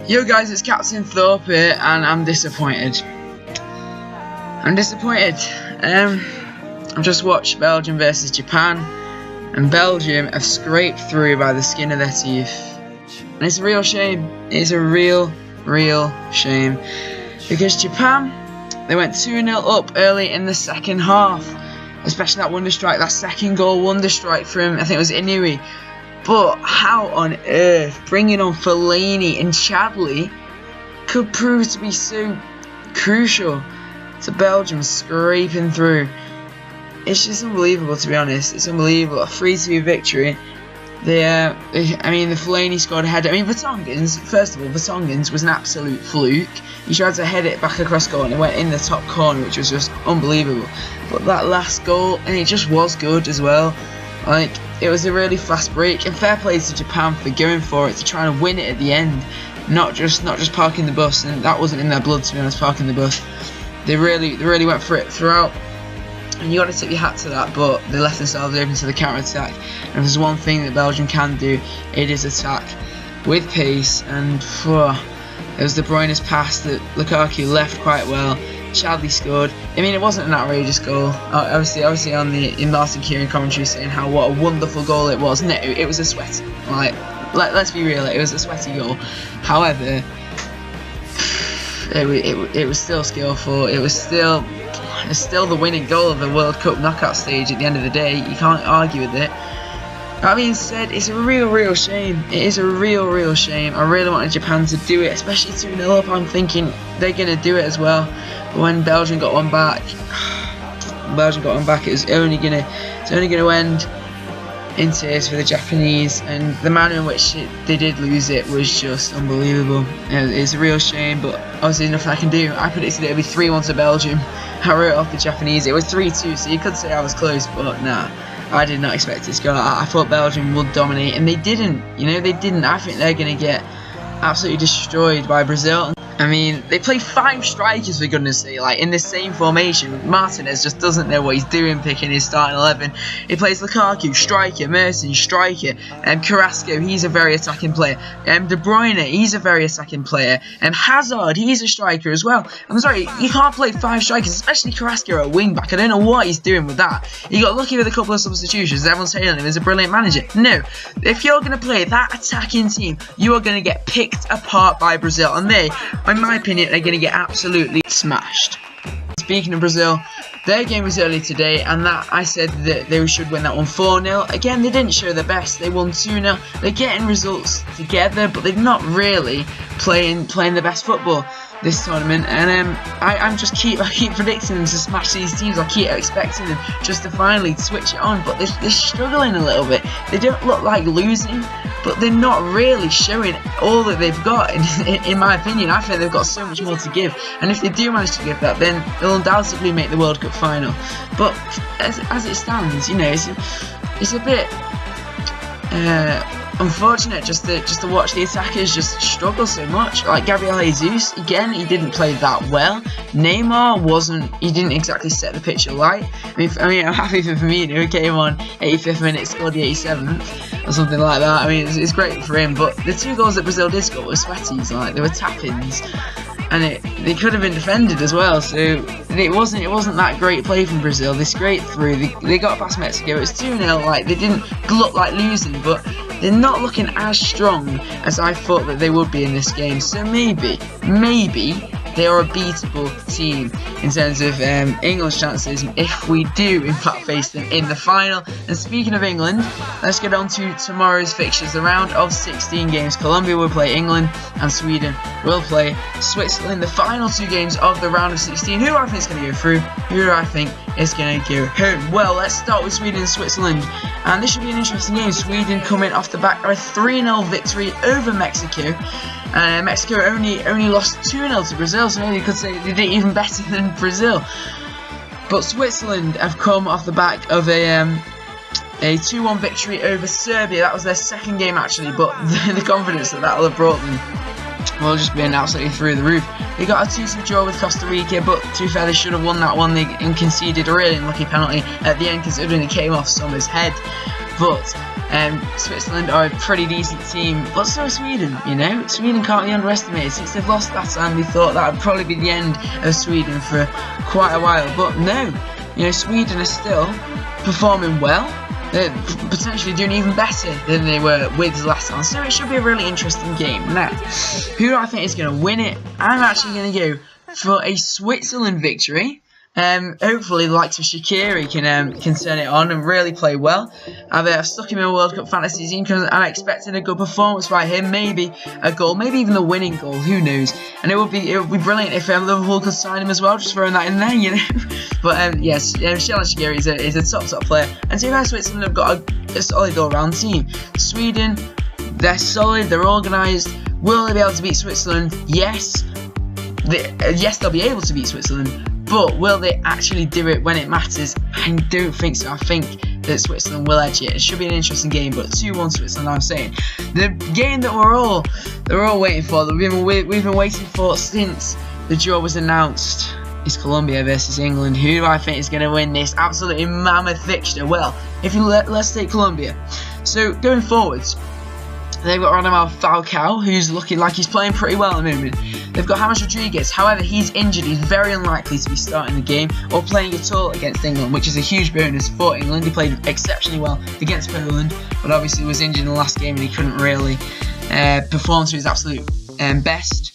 Yo guys, it's Captain Thorpe here, and I'm disappointed. I've just watched Belgium versus Japan, and Belgium have scraped through by the skin of their teeth. And it's a real shame. It's a real shame. Because Japan, they went 2-0 up early in the second half. Especially that wonder strike, that second goal wonder strike from, I think it was Inui. But how on earth bringing on Fellaini and Chadley could prove to be so crucial to Belgium scraping through? It's just unbelievable, to be honest. It's unbelievable. A 3-2 victory. The Fellaini scored a header. I mean, Vertonghen's, first of all, Vertonghen's was an absolute fluke. He tried to head it back across goal and it went in the top corner, which was just unbelievable. But that last goal, and it just was good as well. Like, it was a really fast break, and fair play to Japan for going for it, to try and win it at the end, not just parking the bus. And that wasn't in their blood, to be honest, parking the bus. They really went for it throughout, and you got to tip your hat to that. But they left themselves open to the counter attack. And if there's one thing that Belgium can do, it is attack with pace. And it was De Bruyne's pass that Lukaku left quite well. Chadley scored. I mean, it wasn't an outrageous goal. Obviously in Martin Kieran commentary saying what a wonderful goal it was. No, it was a sweaty. Like, let's be real, it was a sweaty goal. However, it was still skillful. It was still the winning goal of the World Cup knockout stage. At the end of the day, you can't argue with it. That being said, it's a real shame. It is a real shame. I really wanted Japan to do it, especially 2-0 up. I'm thinking they're gonna do it as well. But when Belgium got one back, it was only gonna end in tears for the Japanese. And the manner in which they did lose it was just unbelievable. It's a real shame, but obviously nothing I can do. I predicted it would be 3-1 to Belgium. I wrote off the Japanese. It was 3-2, so you could say I was close, but nah. I did not expect it to go like that. I thought Belgium would dominate, and they didn't. They didn't. I think they're going to get absolutely destroyed by Brazil. I mean, they play 5 strikers, for goodness sake, like in the same formation. Martinez just doesn't know what he's doing picking his starting 11. He plays Lukaku, striker, Mertens, striker, Carrasco, he's a very attacking player. De Bruyne, he's a very attacking player. Hazard, he's a striker as well. I'm sorry, you can't play 5 strikers, especially Carrasco at wing back. I don't know what he's doing with that. He got lucky with a couple of substitutions. Everyone's hailing him as a brilliant manager. No, if you're going to play that attacking team, you are going to get picked apart by Brazil, and they, in my opinion, they're going to get absolutely smashed. Speaking of Brazil, their game was early today, and that I said that they should win that one 4-0. Again, they didn't show their best. They won 2-0. They're getting results together, but they're not really playing the best football this tournament. And I keep predicting them to smash these teams. I keep expecting them just to finally switch it on, but they're struggling a little bit. They don't look like losing, but they're not really showing all that they've got. In my opinion, I think they've got so much more to give, and if they do manage to give that, then they'll undoubtedly make the World Cup final. But as it stands, it's a bit unfortunate just to watch the attackers just struggle so much. Like Gabriel Jesus, again, he didn't play that well. Neymar he didn't exactly set the pitch alight. I mean, I'm happy for Firmino, who came on 85th minute, scored the 87th or something like that. I mean, it's great for him, but the 2 goals that Brazil did score were sweaties, like they were tap-ins, and they could have been defended as well. So it wasn't that great play from Brazil. They scraped through. They got past Mexico. It was 2-0. Like, they didn't look like losing, but they're not looking as strong as I thought that they would be in this game. So maybe they are a beatable team in terms of England's chances if we do in fact face them in the final. And speaking of England, let's get on to tomorrow's fixtures. The round of 16 games. Colombia will play England and Sweden will play Switzerland. The final 2 games of the round of 16. Who do I think is going to go through? Who do I think is going to go home? Well, let's start with Sweden and Switzerland, and this should be an interesting game. Sweden coming off the back of a 3-0 victory over Mexico. Mexico only lost 2-0 to Brazil, so maybe you could say they did even better than Brazil. But Switzerland have come off the back of a 2-1 victory over Serbia. That was their second game actually, but the confidence that will have brought them will just be absolutely through the roof. They got a 2-2 draw with Costa Rica, but to be fair, they should have won that one. They conceded a really unlucky penalty at the end, considering it came off Sommer's head. But Switzerland are a pretty decent team, but so is Sweden, you know. Sweden can't be underestimated. Since they've lost last time, we thought that would probably be the end of Sweden for quite a while, but no. You know, Sweden are still performing well. They're potentially doing even better than they were with last time, so it should be a really interesting game. Now, who do I think is going to win it? I'm actually going to go for a Switzerland victory. Hopefully the likes of Shaqiri can turn it on and really play well. I've stuck him in a World Cup fantasy team because I'm expecting a good performance by him, maybe a goal, maybe even the winning goal, who knows. And it would be brilliant if Liverpool could sign him as well, just throwing that in there, you know. But yes, Shaqiri is a top player, and to be fair, Switzerland have got a solid all-round team. Sweden, they're solid, they're organised. Will they be able to beat Switzerland? Yes. Yes, they'll be able to beat Switzerland. But will they actually do it when it matters? I don't think so. I think that Switzerland will edge it. It should be an interesting game, but 2-1 Switzerland, I'm saying. The game that we're all waiting for, that we've been waiting for since the draw was announced, is Colombia versus England. Who do I think is going to win this absolutely mammoth fixture? Well, let's take Colombia. So going forwards, they've got Radamel Falcao, who's looking like he's playing pretty well at the moment. They've got James Rodriguez. However, he's injured. He's very unlikely to be starting the game or playing at all against England, which is a huge bonus for England. He played exceptionally well against Poland, but obviously was injured in the last game and he couldn't really perform to his absolute best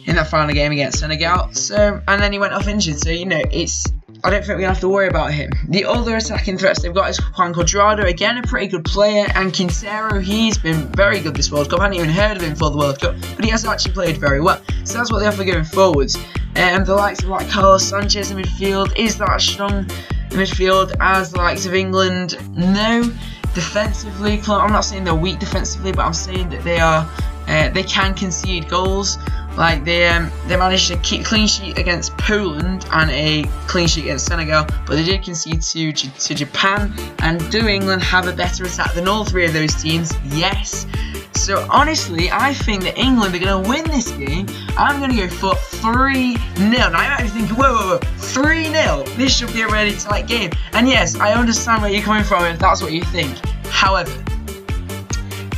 in that final game against Senegal. And then he went off injured. So, you know, I don't think we're going to have to worry about him. The other attacking threats they've got is Juan Cuadrado, again a pretty good player, and Quintero, he's been very good this World Cup. I hadn't even heard of him for the World Cup, but he has actually played very well. So that's what they offer going forwards. The likes of like Carlos Sanchez in midfield, is that strong midfield as the likes of England? No. Defensively, I'm not saying they're weak defensively, but I'm saying that they can concede goals. Like they managed to keep clean sheet against Poland and a clean sheet against Senegal, but they did concede to Japan. And do England have a better attack than all three of those teams? Yes. So honestly, I think that England are going to win this game. I'm going to go for 3-0. Now you might be thinking, whoa, 3-0. This should be a really tight game. And yes, I understand where you're coming from if that's what you think. However,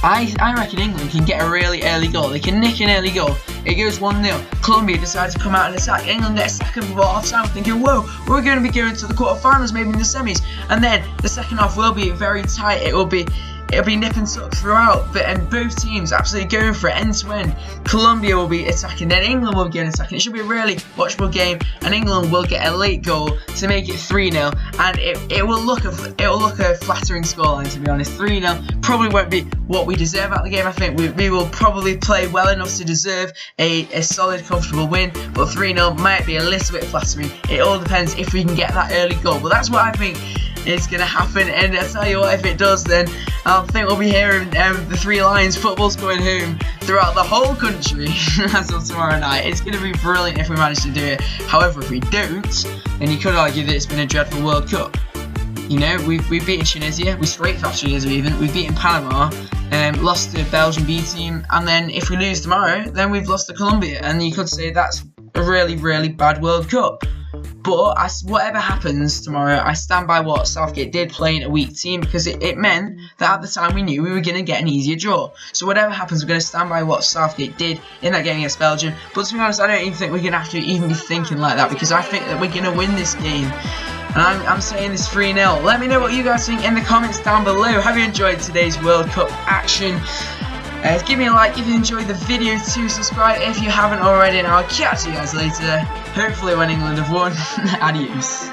I reckon England can get a really early goal. They can nick an early goal. It goes 1-0. Colombia decides to come out and attack. England get a second before half time, thinking, whoa, we're going to be going to the quarterfinals, maybe in the semis. And then the second half will be very tight. It'll be nip and tuck throughout, and both teams absolutely going for it end to end. Colombia will be attacking, then England will be attacking. It should be a really watchable game, and England will get a late goal to make it 3-0, and it will look a flattering scoreline, to be honest. 3-0 probably won't be what we deserve out of the game. I think we will probably play well enough to deserve a solid, comfortable win, but 3-0 might be a little bit flattering. It all depends if we can get that early goal, but that's what I think is going to happen. And I tell you what, if it does, then I think we'll be hearing the Three Lions football's going home throughout the whole country as of tomorrow night. It's going to be brilliant if we manage to do it. However, if we don't, then you could argue that it's been a dreadful World Cup. You know, we've beaten Tunisia, we scraped past Tunisia even, we've beaten Panama, lost to the Belgian B team, and then if we lose tomorrow, then we've lost to Colombia, and you could say that's a really, really bad World Cup. But whatever happens tomorrow, I stand by what Southgate did playing a weak team, because it meant that at the time we knew we were going to get an easier draw. So whatever happens, we're going to stand by what Southgate did in that game against Belgium. But to be honest, I don't even think we're going to have to even be thinking like that, because I think that we're going to win this game. And I'm saying this 3-0. Let me know what you guys think in the comments down below. Have you enjoyed today's World Cup action? Give me a like if you enjoyed the video too, subscribe if you haven't already, and I'll catch you guys later, hopefully when England have won. Adios.